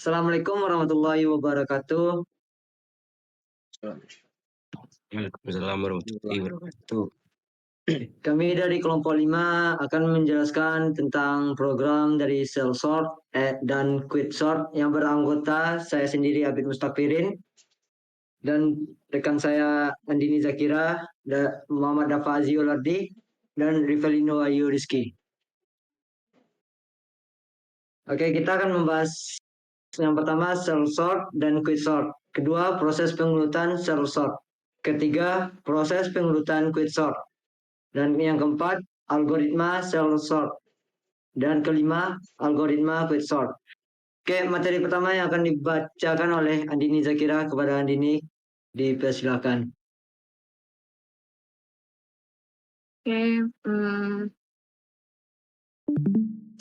Assalamualaikum warahmatullahi wabarakatuh. Waalaikumsalam warahmatullahi wabarakatuh. Kami dari kelompok 5 akan menjelaskan tentang program dari Cellsort dan Quitsort yang beranggota saya sendiri Abid Mustafirin dan rekan saya Andini Zakira, Muhammad Dafa Aziolardi, dan Rivelino Ayu Rizky. Oke, kita akan membahas yang pertama Cellsort dan Quitsort. Kedua, proses pengurutan Cellsort. Ketiga, proses pengurutan Quitsort. Dan yang keempat, algoritma Cellsort. Dan kelima, algoritma Quitsort. Oke, materi pertama yang akan dibacakan oleh Andini Zakira. Kepada Andini, dipersilakan.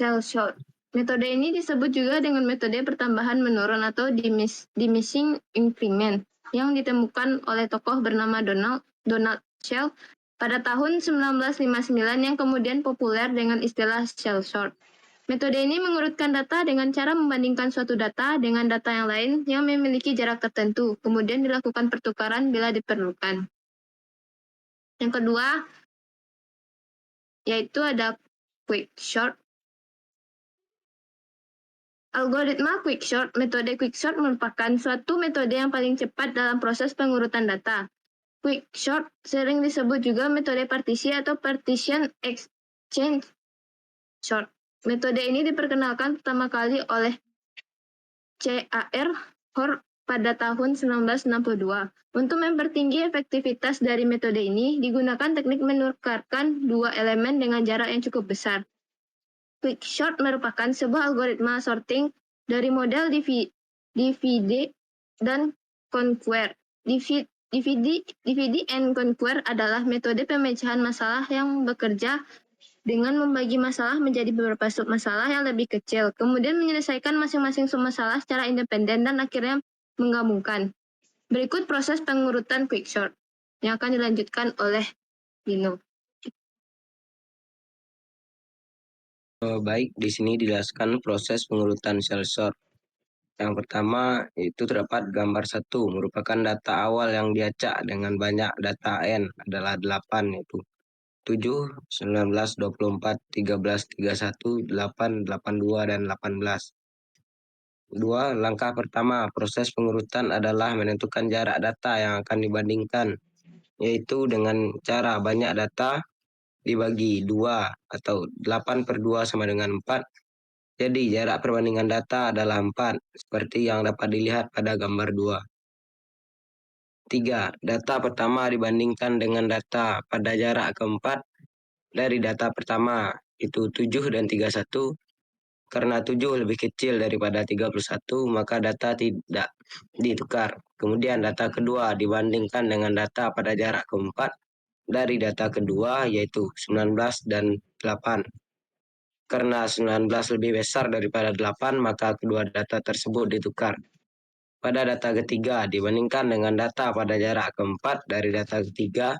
Cellsort. Metode ini disebut juga dengan metode pertambahan menurun atau diminishing increment yang ditemukan oleh tokoh bernama Donald Shell pada tahun 1959 yang kemudian populer dengan istilah Cellsort. Metode ini mengurutkan data dengan cara membandingkan suatu data dengan data yang lain yang memiliki jarak tertentu, kemudian dilakukan pertukaran bila diperlukan. Yang kedua, yaitu ada Quicksort. Algoritma Quicksort. Metode Quicksort merupakan suatu metode yang paling cepat dalam proses pengurutan data. Quicksort sering disebut juga metode partisi atau partition exchange sort. Metode ini diperkenalkan pertama kali oleh C.A.R. Hoare pada tahun 1962. Untuk mempertinggi efektivitas dari metode ini, digunakan teknik menukarkan dua elemen dengan jarak yang cukup besar. Quicksort merupakan sebuah algoritma sorting dari model divide dan conquer. Divide and conquer adalah metode pemecahan masalah yang bekerja dengan membagi masalah menjadi beberapa submasalah yang lebih kecil, kemudian menyelesaikan masing-masing submasalah secara independen dan akhirnya menggabungkan. Berikut proses pengurutan Quicksort yang akan dilanjutkan oleh Dino. Baik, di sini dijelaskan proses pengurutan Cellsort. Yang pertama itu terdapat gambar 1 merupakan data awal yang diacak dengan banyak data n adalah 8, yaitu 7, 19, 24, 13, 31, 8, 82, dan 18. 2. Langkah pertama proses pengurutan adalah menentukan jarak data yang akan dibandingkan, yaitu dengan cara banyak data dibagi 2 atau 8/2 sama dengan 4. Jadi jarak perbandingan data adalah 4, seperti yang dapat dilihat pada gambar 2. 3. Data pertama dibandingkan dengan data pada jarak keempat dari data pertama, itu 7 dan 31. Karena 7 lebih kecil daripada 31, maka data tidak ditukar. Kemudian data kedua dibandingkan dengan data pada jarak keempat dari data kedua, yaitu 19 dan 8. Karena 19 lebih besar daripada 8, maka kedua data tersebut ditukar. Pada data ketiga dibandingkan dengan data pada jarak keempat dari data ketiga,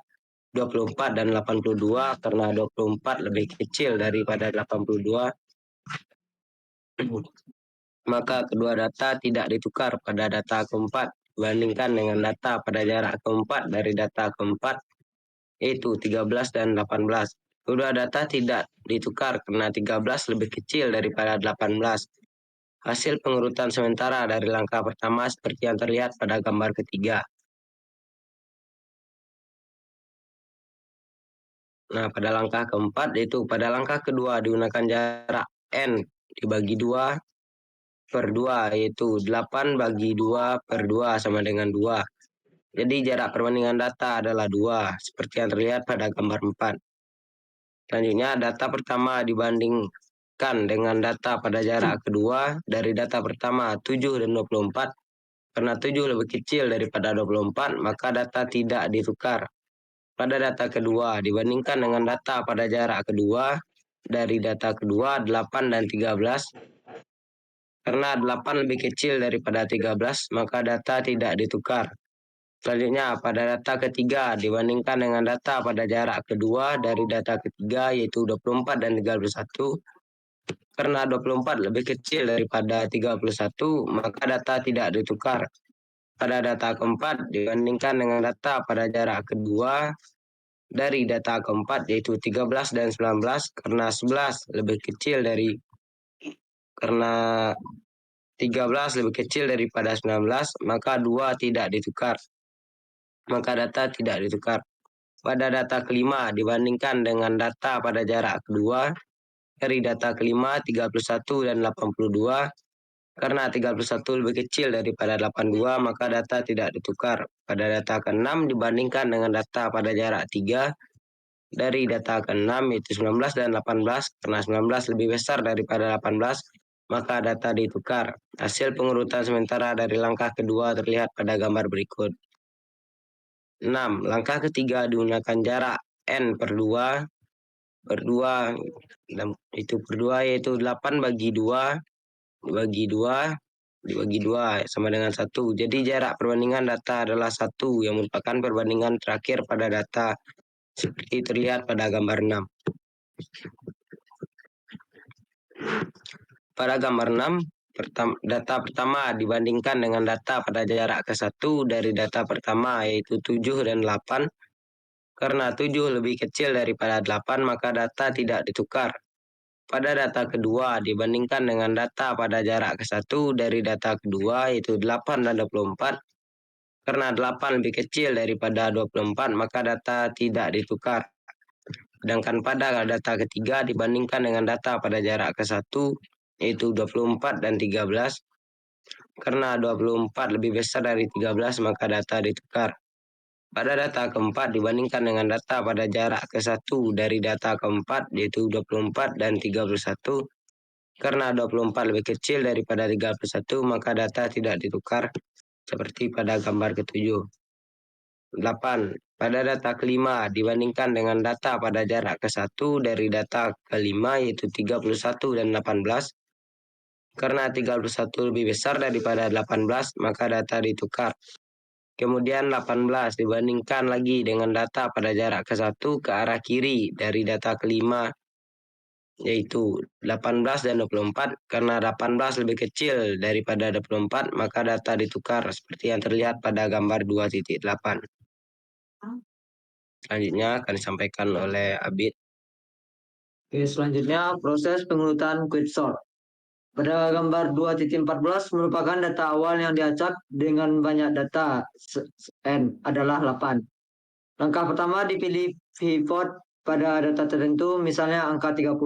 24 dan 82, karena 24 lebih kecil daripada 82, maka kedua data tidak ditukar pada data keempat dibandingkan dengan data pada jarak keempat dari data keempat, yaitu 13 dan 18. Kedua data tidak ditukar karena 13 lebih kecil daripada 18. Hasil pengurutan sementara dari langkah pertama seperti yang terlihat pada gambar ketiga. Nah, pada langkah keempat, yaitu pada langkah kedua digunakan jarak n dibagi 2/2, yaitu 8/2/2 sama dengan 2. Jadi jarak perbandingan data adalah 2, seperti yang terlihat pada gambar 4. Selanjutnya, data pertama dibandingkan dengan data pada jarak kedua dari data pertama 7 dan 24. Karena 7 lebih kecil daripada 24, maka data tidak ditukar. Pada data kedua dibandingkan dengan data pada jarak kedua dari data kedua 8 dan 13. Karena 8 lebih kecil daripada 13, maka data tidak ditukar. Selanjutnya, pada data ketiga dibandingkan dengan data pada jarak kedua dari data ketiga, yaitu 24 dan 31. Karena 24 lebih kecil daripada 31, maka data tidak ditukar. Pada data keempat dibandingkan dengan data pada jarak kedua dari data keempat, yaitu 13 dan 19, karena 11 lebih kecil karena 13 lebih kecil daripada 19, maka 2 tidak ditukar. Maka data tidak ditukar. Pada data kelima dibandingkan dengan data pada jarak kedua dari data kelima 31 dan 82, karena 31 lebih kecil daripada 82, maka data tidak ditukar. Pada data ke-6 dibandingkan dengan data pada jarak 3 dari data ke-6, yaitu 19 dan 18, karena 19 lebih besar daripada 18, maka data ditukar. Hasil pengurutan sementara dari langkah kedua terlihat pada gambar berikut. 6. Langkah ketiga digunakan jarak N per 2, yaitu 8 bagi 2 dibagi 2 sama dengan 1. Jadi jarak perbandingan data adalah 1 yang merupakan perbandingan terakhir pada data, seperti terlihat pada gambar 6. Pada gambar 6, data pertama dibandingkan dengan data pada jarak ke-1 dari data pertama, yaitu 7 dan 8. Karena 7 lebih kecil daripada 8, maka data tidak ditukar. Pada data kedua dibandingkan dengan data pada jarak ke-1 dari data kedua, yaitu 8 dan 24. Karena 8 lebih kecil daripada 24, maka data tidak ditukar. Sedangkan pada data ketiga dibandingkan dengan data pada jarak ke-1, yaitu 24 dan 13. Karena 24 lebih besar dari 13, maka data ditukar. Pada data keempat dibandingkan dengan data pada jarak ke-1 dari data keempat, yaitu 24 dan 31. Karena 24 lebih kecil daripada 31, maka data tidak ditukar, seperti pada gambar ke-7. 8. Pada data kelima dibandingkan dengan data pada jarak ke-1 dari data kelima, yaitu 31 dan 18. Karena 31 lebih besar daripada 18, maka data ditukar. Kemudian 18 dibandingkan lagi dengan data pada jarak ke-1 ke arah kiri dari data kelima, yaitu 18 dan 24. Karena 18 lebih kecil daripada 24, maka data ditukar seperti yang terlihat pada gambar 2.8. Selanjutnya akan disampaikan oleh Abid. Oke, selanjutnya proses pengurutan quicksort. Pada gambar 2.14 merupakan data awal yang diacak dengan banyak data N adalah 8. Langkah pertama dipilih pivot pada data tertentu, misalnya angka 30.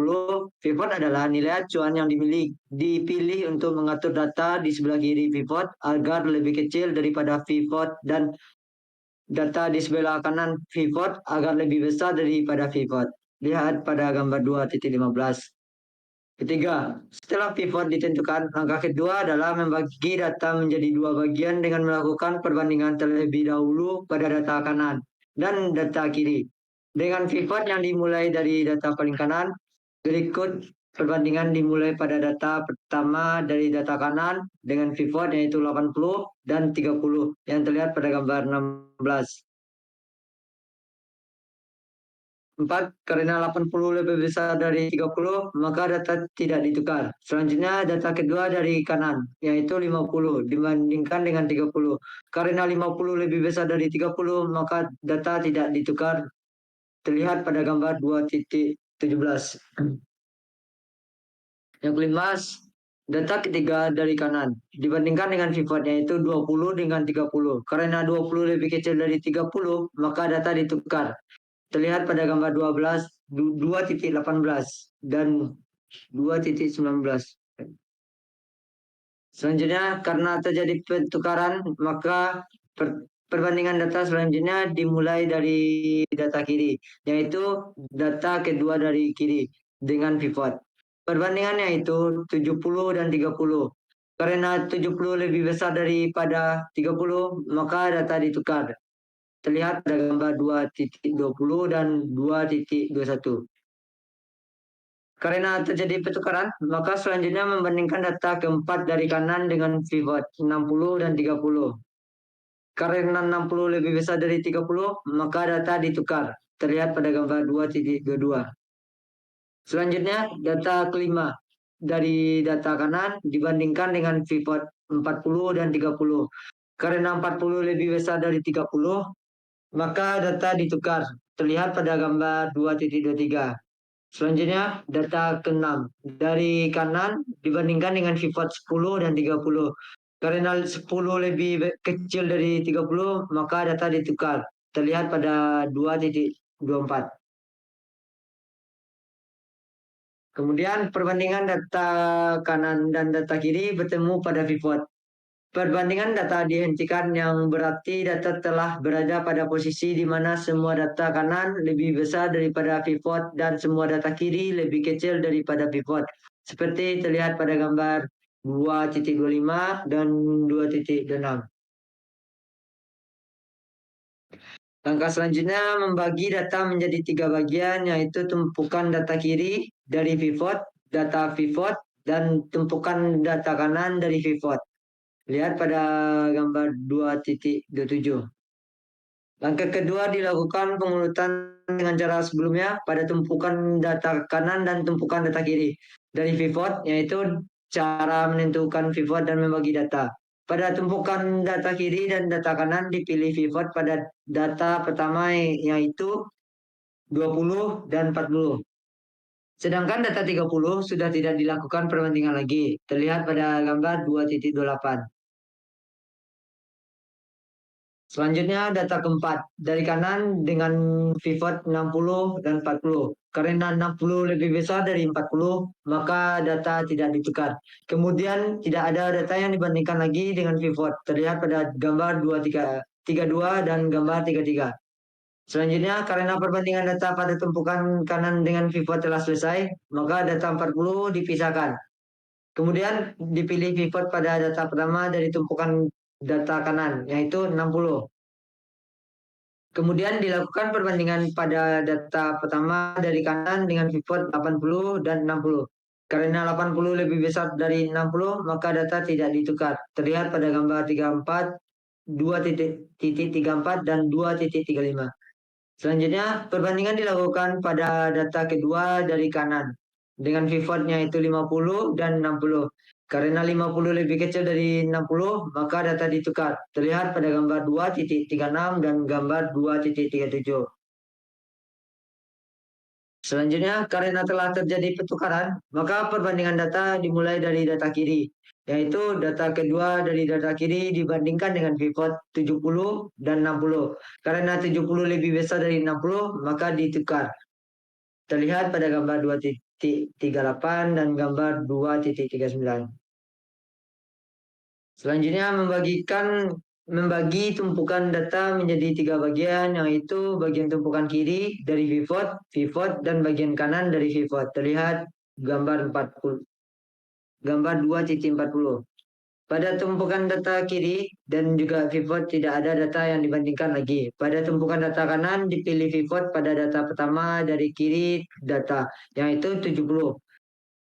Pivot adalah nilai acuan yang dipilih untuk mengatur data di sebelah kiri pivot agar lebih kecil daripada pivot, dan data di sebelah kanan pivot agar lebih besar daripada pivot. Lihat pada gambar 2.15. Ketiga, setelah pivot ditentukan, langkah kedua adalah membagi data menjadi dua bagian dengan melakukan perbandingan terlebih dahulu pada data kanan dan data kiri. Dengan pivot yang dimulai dari data paling kanan, berikut perbandingan dimulai pada data pertama dari data kanan dengan pivot, yaitu 80 dan 30 yang terlihat pada gambar 16. 4. Karena 80 lebih besar dari 30, maka data tidak ditukar. Selanjutnya data kedua dari kanan, yaitu 50 dibandingkan dengan 30. Karena 50 lebih besar dari 30, maka data tidak ditukar. Terlihat pada gambar 2.17. Yang kelima, data ketiga dari kanan dibandingkan dengan pivot, yaitu 20 dengan 30. Karena 20 lebih kecil dari 30, maka data ditukar. Terlihat pada gambar 2.18 dan 2.19. Selanjutnya, karena terjadi pertukaran, maka perbandingan data selanjutnya dimulai dari data kiri, yaitu data kedua dari kiri dengan pivot. Perbandingannya itu 70 dan 30. Karena 70 lebih besar daripada 30, maka data ditukar. Terlihat pada gambar 2.20 dan 2.21. Karena terjadi pertukaran, maka selanjutnya membandingkan data keempat dari kanan dengan pivot 60 dan 30. Karena 60 lebih besar dari 30, maka data ditukar. Terlihat pada gambar 2.22. Selanjutnya, data kelima dari data kanan dibandingkan dengan pivot 40 dan 30. Karena 40 lebih besar dari 30, maka data ditukar. Terlihat pada gambar 2.23. Selanjutnya, data ke-6. Dari kanan dibandingkan dengan pivot 10 dan 30. Karena 10 lebih kecil dari 30, maka data ditukar. Terlihat pada 2.24. Kemudian perbandingan data kanan dan data kiri bertemu pada pivot. Perbandingan data dihentikan yang berarti data telah berada pada posisi di mana semua data kanan lebih besar daripada pivot dan semua data kiri lebih kecil daripada pivot. Seperti terlihat pada gambar 2.25 dan 2.26. Langkah selanjutnya membagi data menjadi 3 bagian, yaitu tumpukan data kiri dari pivot, data pivot, dan tumpukan data kanan dari pivot. Lihat pada gambar 2.27. Langkah kedua dilakukan pengurutan dengan cara sebelumnya pada tumpukan data kanan dan tumpukan data kiri dari pivot, yaitu cara menentukan pivot dan membagi data. Pada tumpukan data kiri dan data kanan dipilih pivot pada data pertama, yaitu 20 dan 40. Sedangkan data 30 sudah tidak dilakukan perbandingan lagi. Terlihat pada gambar 2.28. Selanjutnya data keempat. Dari kanan dengan pivot 60 dan 40. Karena 60 lebih besar dari 40, maka data tidak ditukar. Kemudian tidak ada data yang dibandingkan lagi dengan pivot. Terlihat pada gambar 32 dan gambar 33. Selanjutnya, karena perbandingan data pada tumpukan kanan dengan pivot telah selesai, maka data 40 dipisahkan. Kemudian dipilih pivot pada data pertama dari tumpukan data kanan, yaitu 60. Kemudian dilakukan perbandingan pada data pertama dari kanan dengan pivot 80 dan 60. Karena 80 lebih besar dari 60, maka data tidak ditukar. Terlihat pada gambar 34, 2.34 dan 2.35. Selanjutnya, perbandingan dilakukan pada data kedua dari kanan dengan pivotnya itu 50 dan 60. Karena 50 lebih kecil dari 60, maka data ditukar. Terlihat pada gambar 2.36 dan gambar 2.37. Selanjutnya, karena telah terjadi pertukaran, maka perbandingan data dimulai dari data kiri, yaitu data kedua dari data kiri dibandingkan dengan pivot 70 dan 60. Karena 70 lebih besar dari 60, maka ditukar. Terlihat pada gambar 2.38 dan gambar 2.39. Selanjutnya membagi tumpukan data menjadi 3 bagian, yaitu bagian tumpukan kiri dari pivot, dan bagian kanan dari pivot. Terlihat gambar 2.40. Pada tumpukan data kiri dan juga pivot tidak ada data yang dibandingkan lagi. Pada tumpukan data kanan dipilih pivot pada data pertama dari kiri data, yaitu 70.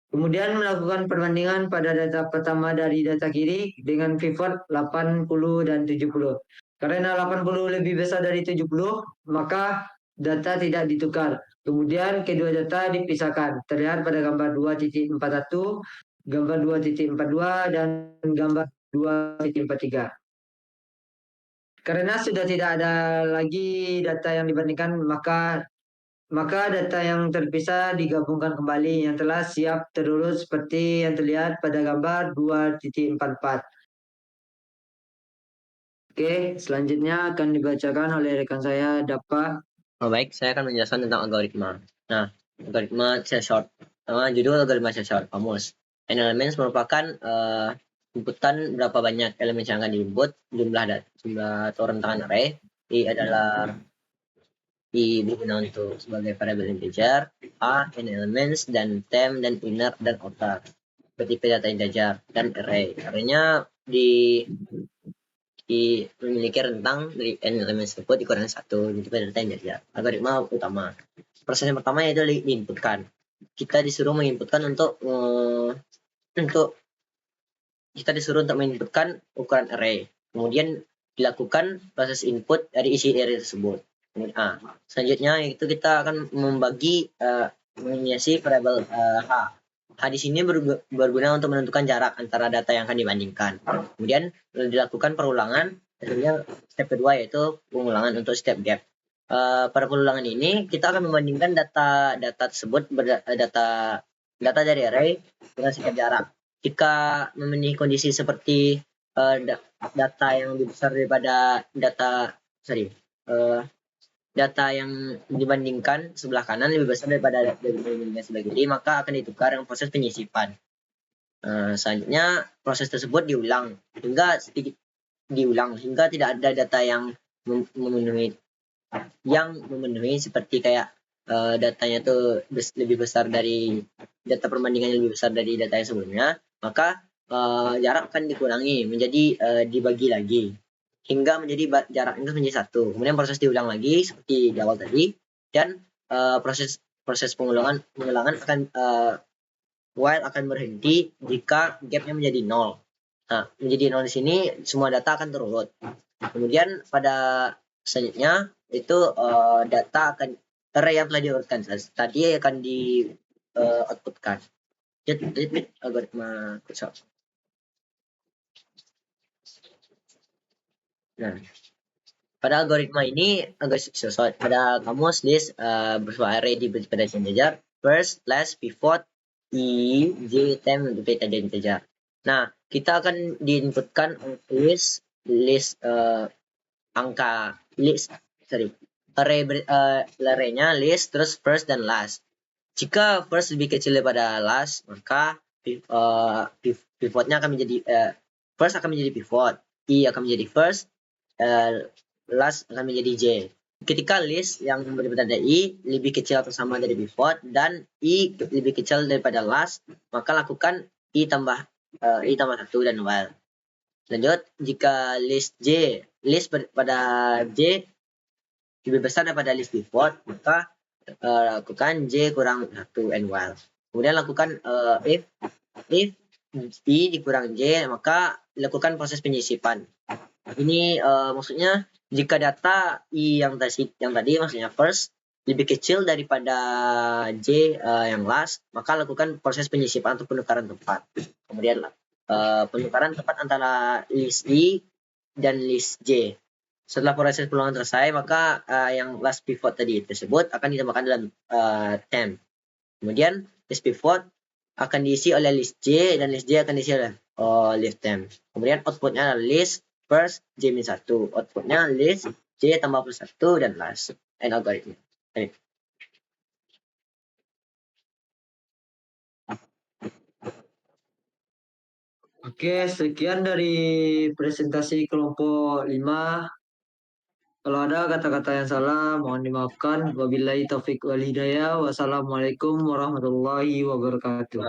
Kemudian melakukan perbandingan pada data pertama dari data kiri dengan pivot 80 dan 70. Karena 80 lebih besar dari 70, maka data tidak ditukar. Kemudian kedua data dipisahkan. Terlihat pada gambar 2.41, gambar 2.42, dan gambar 2.43. Karena sudah tidak ada lagi data yang dibandingkan, maka data yang terpisah digabungkan kembali yang telah siap terurut seperti yang terlihat pada gambar 2.44. Oke, selanjutnya akan dibacakan oleh rekan saya, Dapa. Baik, saya akan menjelaskan tentang algoritma. Nah, algoritma cell sort. Judul algoritma cell sort, kamus. N elements merupakan inputan berapa banyak elemen yang akan diinput, jumlah atau rentangan array. I adalah digunakan untuk sebagai variabel integer, A, N elements, dan temp, dan inner, dan outer. Bertipe data integer, dan array. Arraynya memiliki rentang dari N elements tersebut dikurangi 1, bertipe data integer. Algoritma utama. Proses yang pertama yaitu diinputkan. Kita disuruh menginputkan untuk menginputkan ukuran array. Kemudian dilakukan proses input dari isi array tersebut. Selanjutnya itu kita akan membagi mengisi variabel H. H di sini berguna untuk menentukan jarak antara data yang akan dibandingkan. Kemudian dilakukan perulangan, hasilnya step kedua yaitu pengulangan untuk step gap. Pada perulangan ini kita akan membandingkan data tersebut data dari array dengan setiap jarak. Jika memenuhi kondisi seperti data yang lebih besar daripada data yang dibandingkan sebelah kanan lebih besar daripada dibandingkan sebelah kiri, maka akan ditukar dengan proses penyisipan. Selanjutnya proses tersebut diulang hingga tidak ada data yang memenuhi seperti kayak datanya tuh lebih besar dari data perbandingannya lebih besar dari data yang sebelumnya, maka jarak akan dikurangi menjadi dibagi lagi hingga menjadi jarak itu menjadi 1. Kemudian proses diulang lagi seperti di awal tadi, dan proses pengulangan akan while akan berhenti jika gapnya menjadi 0. Nah, menjadi 0 di sini semua data akan terurut. Kemudian pada selanjutnya itu data akan array yang telah diurutkan tadi akan di outputkan. Jadi algoritma Quickshot. Nah, pada algoritma ini pada kamus list bersama array diberi pada integer, first, last, pivot, temp untuk data integer. Nah, kita akan diinputkan list arraynya list, terus first dan last. Jika first lebih kecil daripada last, maka pivotnya akan menjadi first akan menjadi pivot, akan menjadi first, last akan menjadi J. Ketika list yang bertanda I lebih kecil atau sama dari pivot dan I lebih kecil daripada last, maka lakukan I tambah 1 dan while. Lanjut, jika list pada J lebih besar daripada list pivot, maka lakukan J kurang 1 and while. Kemudian lakukan if I dikurang J, maka lakukan proses penyisipan. Ini maksudnya jika data I yang tadi maksudnya first lebih kecil daripada J yang last, maka lakukan proses penyisipan atau penukaran tempat. Kemudian penukaran tempat antara list I dan list J. Setelah proses peluangan selesai, maka yang last pivot tadi tersebut akan ditambahkan dalam temp. Kemudian list pivot akan diisi oleh list J dan list J akan diisi oleh list temp. Kemudian outputnya adalah list first J min 1. Outputnya list J tambah plus 1 dan last. And algoritma. Oke, sekian dari presentasi kelompok 5. Kalau ada kata-kata yang salah, mohon dimaafkan. Wabillahi taufiq wal hidayah. Wassalamualaikum warahmatullahi wabarakatuh.